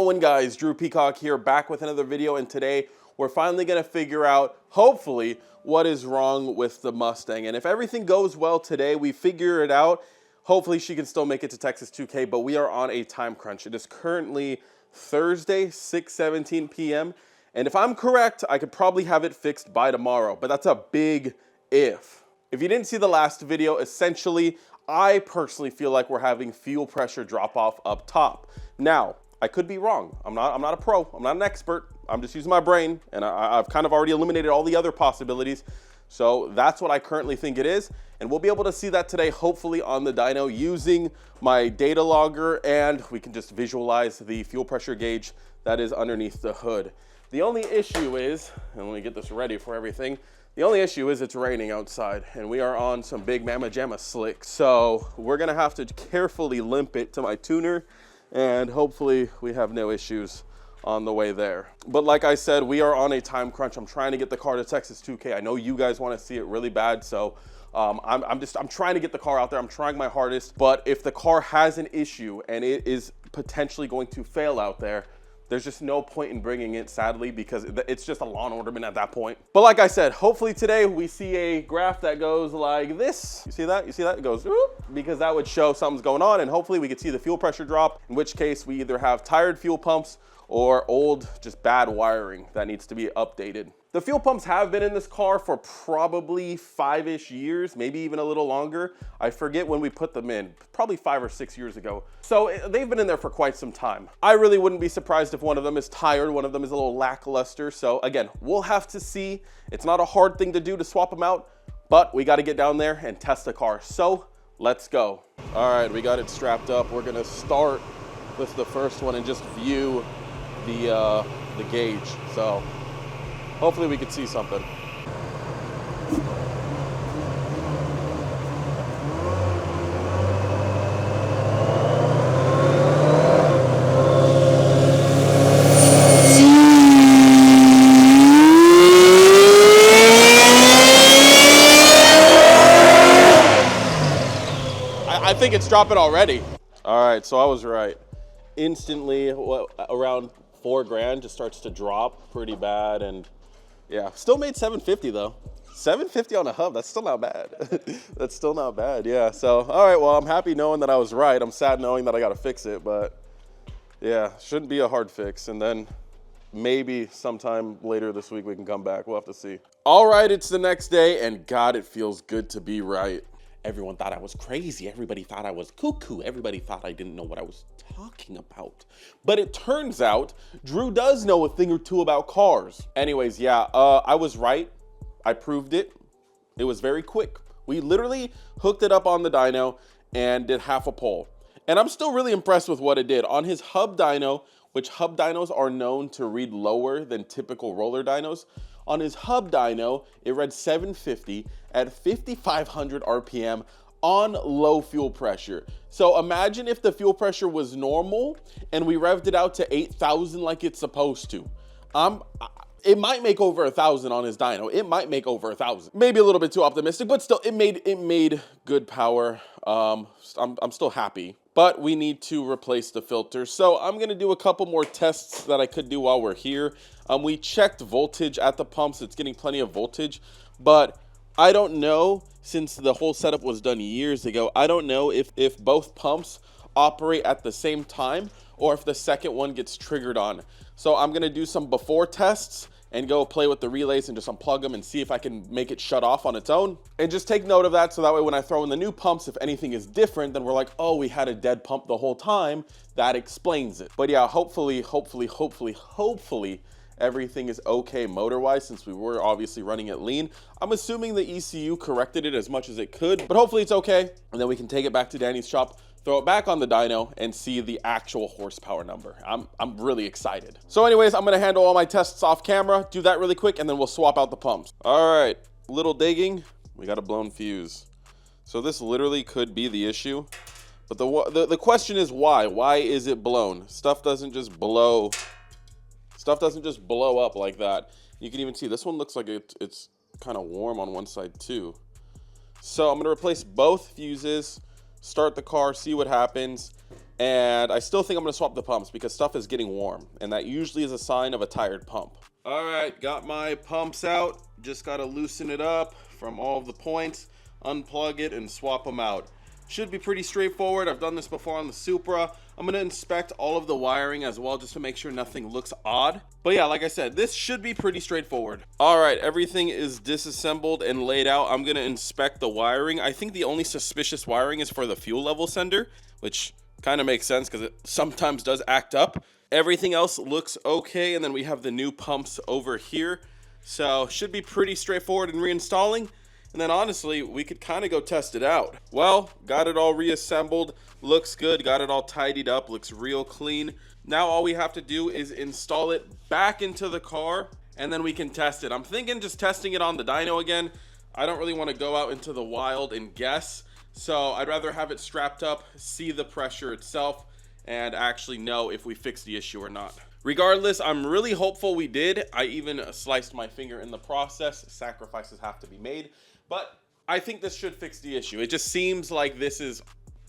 going, guys? Drew Peacock here, back with another video, and today we're finally going to figure out, hopefully, what is wrong with the Mustang. And if everything goes well today, we figure it out, hopefully she can still make it to Texas 2K, but we are on a time crunch. It is currently Thursday, 6:17 p.m., and if I'm correct, I could probably have it fixed by tomorrow, but that's a big if. If you didn't see the last video, essentially, I personally feel like we're having fuel pressure drop off up top. Now, I could be wrong. I'm not a pro. I'm not an expert. I'm just using my brain, and I've kind of already eliminated all the other possibilities. So that's what I currently think it is, and we'll be able to see that today, hopefully on the dyno using my data logger, and we can just visualize the fuel pressure gauge that is underneath the hood. The only issue is, and let me get this ready for everything, the only issue is it's raining outside and we are on some big mamma jamma slick. So we're gonna have to carefully limp it to my tuner and hopefully we have no issues on the way there. But like I said, we are on a time crunch. I'm trying to get the car to Texas 2K. I know you guys wanna see it really bad. So I'm trying to get the car out there. I'm trying my hardest, but if the car has an issue and it is potentially going to fail out there, there's just no point in bringing it, sadly, because it's just a lawn ornament at that point. But like I said, hopefully today we see a graph that goes like this. You see that? You see that? It goes, whoop, because that would show something's going on, and hopefully we could see the fuel pressure drop, in which case we either have tired fuel pumps or old, just bad wiring that needs to be updated. The fuel pumps have been in this car for probably 5-ish years, maybe even a little longer. I forget when we put them in, probably 5 or 6 years ago. So they've been in there for quite some time. I really wouldn't be surprised if one of them is tired, one of them is a little lackluster. So again, we'll have to see. It's not a hard thing to do to swap them out, but we got to get down there and test the car. So let's go. All right, we got it strapped up. We're gonna start with the first one and just view the gauge. So hopefully we can see something. I think it's dropping already. All right, so I was right. Instantly, around 4 grand just starts to drop pretty bad, and yeah, still made 750 though. 750 on a hub, that's still not bad. That's still not bad, yeah. So, all right, well, I'm happy knowing that I was right. I'm sad knowing that I gotta fix it, but yeah, shouldn't be a hard fix. And then maybe sometime later this week we can come back, we'll have to see. All right, it's the next day, and God, it feels good to be right. Everyone thought I was crazy. Everybody thought I was cuckoo. Everybody thought I didn't know what I was talking about. But it turns out Drew does know a thing or two about cars. Anyways, yeah, I was right. I proved it. It was very quick. We literally hooked it up on the dyno and did half a pole. And I'm still really impressed with what it did. On his hub dyno, which hub dynos are known to read lower than typical roller dynos, on his hub dyno, it read 750 at 5,500 RPM on low fuel pressure. So imagine if the fuel pressure was normal and we revved it out to 8,000 like it's supposed to. It might make over 1,000 on his dyno. It might make over 1,000. Maybe a little bit too optimistic, but still, it made good power. I'm still happy. But we need to replace the filter. So I'm gonna do a couple more tests that I could do while we're here. We checked voltage at the pumps. It's getting plenty of voltage, but I don't know, since the whole setup was done years ago, I don't know if both pumps operate at the same time or if the second one gets triggered on. So I'm gonna do some before tests and go play with the relays and just unplug them and see if I can make it shut off on its own. And just take note of that, so that way when I throw in the new pumps, if anything is different, then we're like, oh, we had a dead pump the whole time. That explains it. But yeah, hopefully, everything is okay motor-wise, since we were obviously running it lean. I'm assuming the ECU corrected it as much as it could, but hopefully it's okay. And then we can take it back to Danny's shop, throw it back on the dyno, and see the actual horsepower number. I'm really excited. So anyways, I'm gonna handle all my tests off camera, do that really quick, and then we'll swap out the pumps. All right, little digging, we got a blown fuse. So this literally could be the issue, but the question is why? Why is it blown? Stuff doesn't just blow up like that. You can even see this one looks like it's kind of warm on one side too. So I'm gonna replace both fuses, start the car, see what happens. And I still think I'm gonna swap the pumps because stuff is getting warm, and that usually is a sign of a tired pump. All right, got my pumps out. Just gotta loosen it up from all of the points, unplug it, and swap them out. Should be pretty straightforward. I've done this before on the Supra. I'm gonna inspect all of the wiring as well just to make sure nothing looks odd. But yeah, like I said, this should be pretty straightforward. All right, everything is disassembled and laid out. I'm gonna inspect the wiring. I think the only suspicious wiring is for the fuel level sender, which kind of makes sense because it sometimes does act up. Everything else looks okay, and then we have the new pumps over here. So should be pretty straightforward in reinstalling. And then honestly, we could kind of go test it out. Well, got it all reassembled, looks good, got it all tidied up, looks real clean. Now all we have to do is install it back into the car, and then we can test it. I'm thinking just testing it on the dyno again. I don't really want to go out into the wild and guess. So I'd rather have it strapped up, see the pressure itself, and actually know if we fixed the issue or not. Regardless, I'm really hopeful we did. I even sliced my finger in the process. Sacrifices have to be made, but I think this should fix the issue. It just seems like this is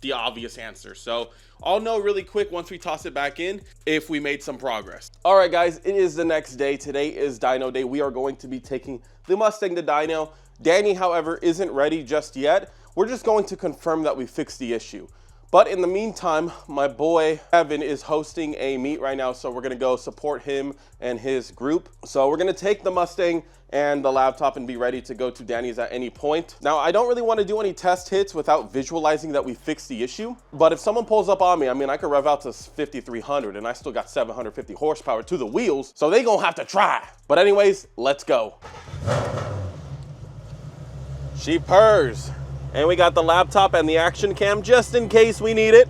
the obvious answer. So I'll know really quick once we toss it back in if we made some progress. All right, guys, it is the next day. Today is dyno day. We are going to be taking the Mustang to dyno. Danny, however, isn't ready just yet. We're just going to confirm that we fixed the issue. But in the meantime, my boy Evan is hosting a meet right now, so we're gonna go support him and his group. So we're gonna take the Mustang and the laptop and be ready to go to Danny's at any point. Now, I don't really wanna do any test hits without visualizing that we fixed the issue. But if someone pulls up on me, I mean, I could rev out to 5,300 and I still got 750 horsepower to the wheels, so they gonna have to try. But anyways, let's go. She purrs. And we got the laptop and the action cam just in case we need it.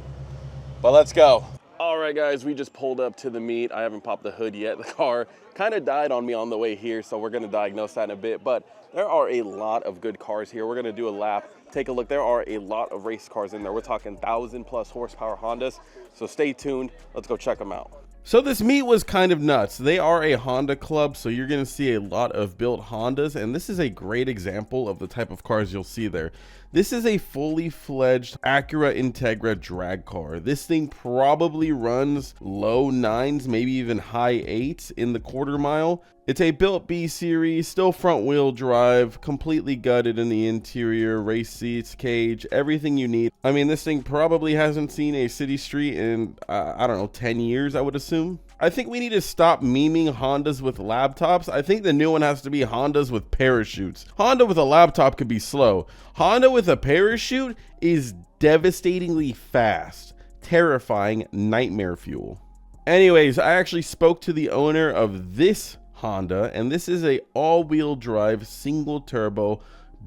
But let's go. All right, guys, we just pulled up to the meet. I haven't popped the hood yet. The car kind of died on me on the way here, so we're gonna diagnose that in a bit. But there are a lot of good cars here. We're gonna do a lap, take a look. There are a lot of race cars in there. We're talking 1,000+ horsepower Hondas. So stay tuned. Let's go check them out. So this meet was kind of nuts. They are a Honda club, so you're gonna see a lot of built Hondas, and this is a great example of the type of cars you'll see there. This is a fully fledged Acura Integra drag car. This thing probably runs low 9s, maybe even high 8s in the quarter mile. It's a built B series, still front wheel drive, completely gutted in the interior, race seats, cage, everything you need. I mean, this thing probably hasn't seen a city street in, I don't know, 10 years, I would assume. I think we need to stop memeing Hondas with laptops. I think the new one has to be Hondas with parachutes. Honda with a laptop could be slow. Honda with a parachute is devastatingly fast, terrifying, nightmare fuel. Anyways, I actually spoke to the owner of this Honda, and this is a all-wheel drive single turbo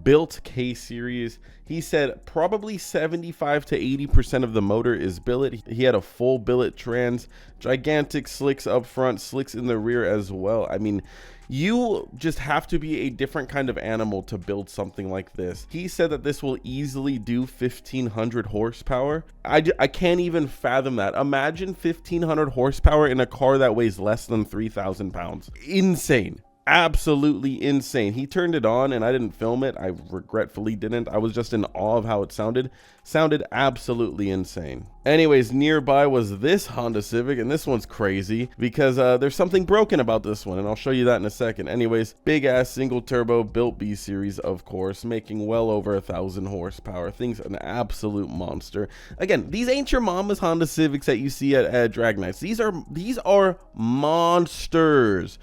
built K series. He said probably 75 to 80% of the motor is billet. He had a full billet trans, gigantic slicks up front, slicks in the rear as well. I mean, you just have to be a different kind of animal to build something like this. He said that this will easily do 1,500 horsepower. I can't even fathom that. Imagine 1,500 horsepower in a car that weighs less than 3,000 pounds. Insane. Absolutely insane. He turned it on and I didn't film it. I regretfully didn't. I was just in awe of how it sounded. Sounded absolutely insane. Anyways, nearby was this Honda Civic, and this one's crazy because there's something broken about this one, and I'll show you that in a second. Anyways, big ass single turbo built B series, of course, making well over 1,000 horsepower. Thing's an absolute monster. Again, these ain't your mama's Honda Civics that you see at drag nights. These are monsters.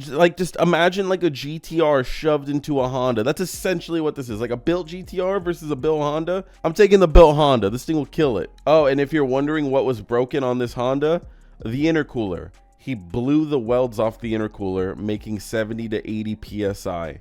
Like, just imagine like a GTR shoved into a Honda. That's essentially what this is, like a built GTR versus a built Honda. I'm taking the built Honda. This thing will kill it. Oh, and if you're wondering what was broken on this Honda, the intercooler. He blew the welds off the intercooler, making 70 to 80 PSI.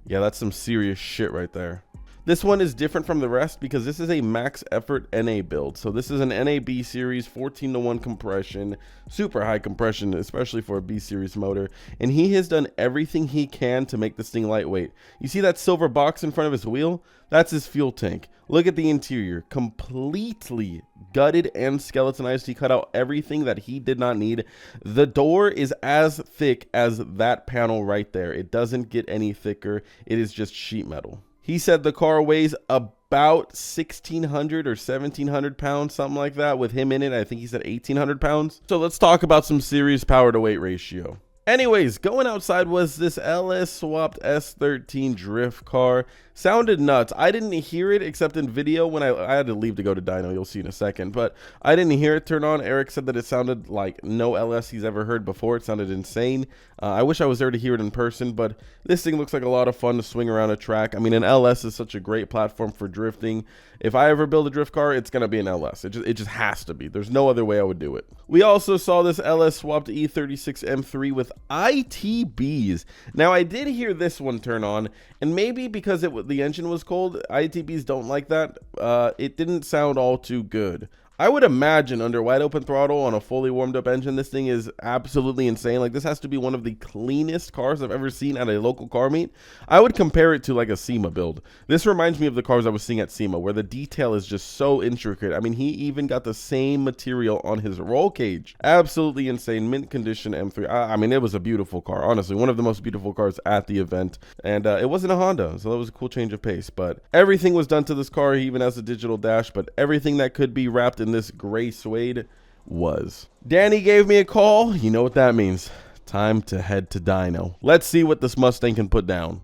Yeah, that's some serious shit right there. This one is different from the rest because this is a max effort NA build. So this is an NA B series 14:1 compression, super high compression, especially for a B series motor. And he has done everything he can to make this thing lightweight. You see that silver box in front of his wheel? That's his fuel tank. Look at the interior, completely gutted and skeletonized. He cut out everything that he did not need. The door is as thick as that panel right there. It doesn't get any thicker. It is just sheet metal. He said the car weighs about 1,600 or 1,700 pounds, something like that. With him in it, I think he said 1,800 pounds. So let's talk about some serious power to weight ratio. Anyways, going outside was this LS swapped S13 drift car. Sounded nuts. I didn't hear it except in video when I had to leave to go to dyno. You'll see in a second. But I didn't hear it turn on. Eric said that it sounded like no LS he's ever heard before. It sounded insane. I wish I was there to hear it in person, but this thing looks like a lot of fun to swing around a track. I mean, an LS is such a great platform for drifting. If I ever build a drift car, it's going to be an LS. It just has to be. There's no other way I would do it. We also saw this LS swapped E36 M3 with ITBs. Now, I did hear this one turn on, and maybe because the engine was cold, ITBs don't like that. It didn't sound all too good. I would imagine under wide open throttle on a fully warmed up engine, this thing is absolutely insane. Like, this has to be one of the cleanest cars I've ever seen at a local car meet. I would compare it to like a SEMA build. This reminds me of the cars I was seeing at SEMA, where the detail is just so intricate. I mean, he even got the same material on his roll cage. Absolutely insane. Mint condition M3. I mean, it was a beautiful car. Honestly, one of the most beautiful cars at the event. And it wasn't a Honda, so that was a cool change of pace. But everything was done to this car. He even has a digital dash, but everything that could be wrapped in this gray suede was. Danny gave me a call. You know what that means. Time to head to dyno. Let's see what this Mustang can put down.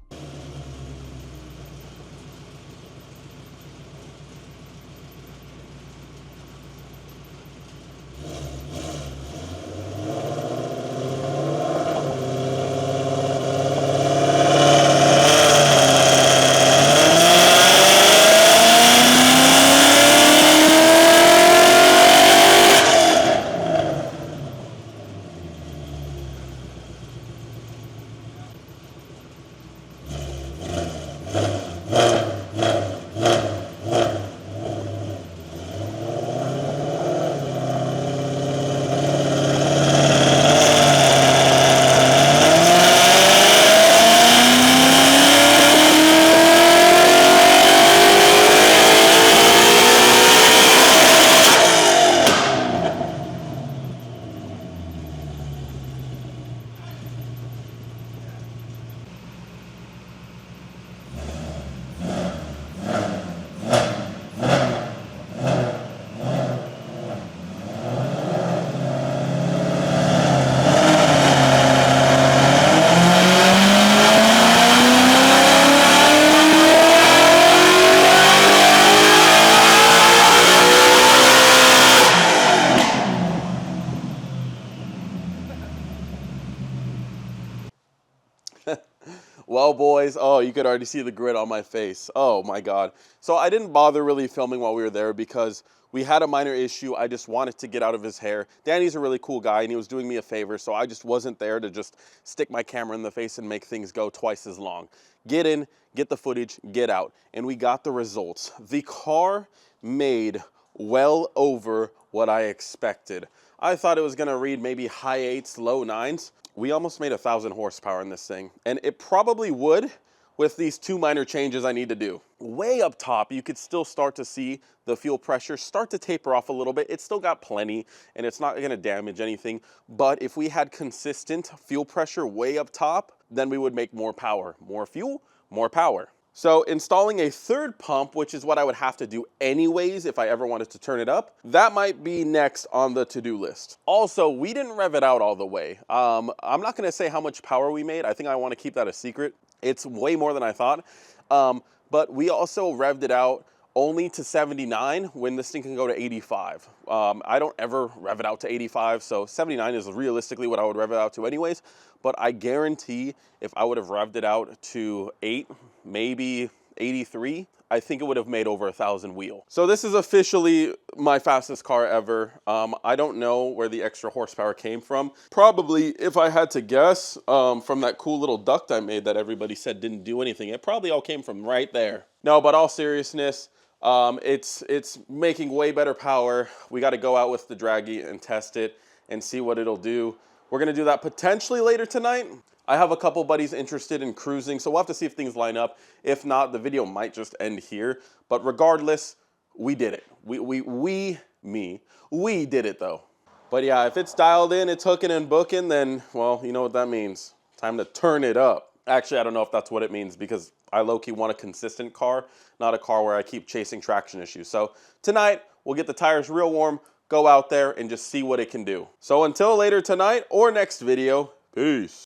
Well, boys, oh, you could already see the grit on my face. Oh, my God. So I didn't bother really filming while we were there because we had a minor issue. I just wanted to get out of his hair. Danny's a really cool guy, and he was doing me a favor, so I just wasn't there to just stick my camera in the face and make things go twice as long. Get in, get the footage, get out. And we got the results. The car made well over what I expected. I thought it was going to read maybe high 8s, low 9s. We almost made 1,000 horsepower in this thing, and it probably would with these two minor changes I need to do. Way up top, you could still start to see the fuel pressure start to taper off a little bit. It's still got plenty, and it's not gonna damage anything, but if we had consistent fuel pressure way up top, then we would make more power. More fuel, more power. So installing a third pump, which is what I would have to do anyways if I ever wanted to turn it up, that might be next on the to-do list. Also, we didn't rev it out all the way. I'm not gonna say how much power we made. I think I wanna keep that a secret. It's way more than I thought. But we also revved it out only to 79 when this thing can go to 85. I don't ever rev it out to 85, so 79 is realistically what I would rev it out to anyways. But I guarantee if I would have revved it out to 8, maybe 83, I think it would have made over 1,000 wheel. So this is officially my fastest car ever. I don't know where the extra horsepower came from. Probably, if I had to guess, from that cool little duct I made that everybody said didn't do anything. It probably all came from right there. No, but all seriousness, it's making way better power. We got to go out with the draggy and test it and see what it'll do. We're going to do that potentially later tonight. I have a couple buddies interested in cruising, so we'll have to see if things line up. If not, the video might just end here. But regardless, we did it. We did it though. But yeah, if it's dialed in, it's hooking and booking, then, well, you know what that means. Time to turn it up. Actually, I don't know if that's what it means because I low-key want a consistent car, not a car where I keep chasing traction issues. So tonight, we'll get the tires real warm, go out there, and just see what it can do. So until later tonight or next video, peace.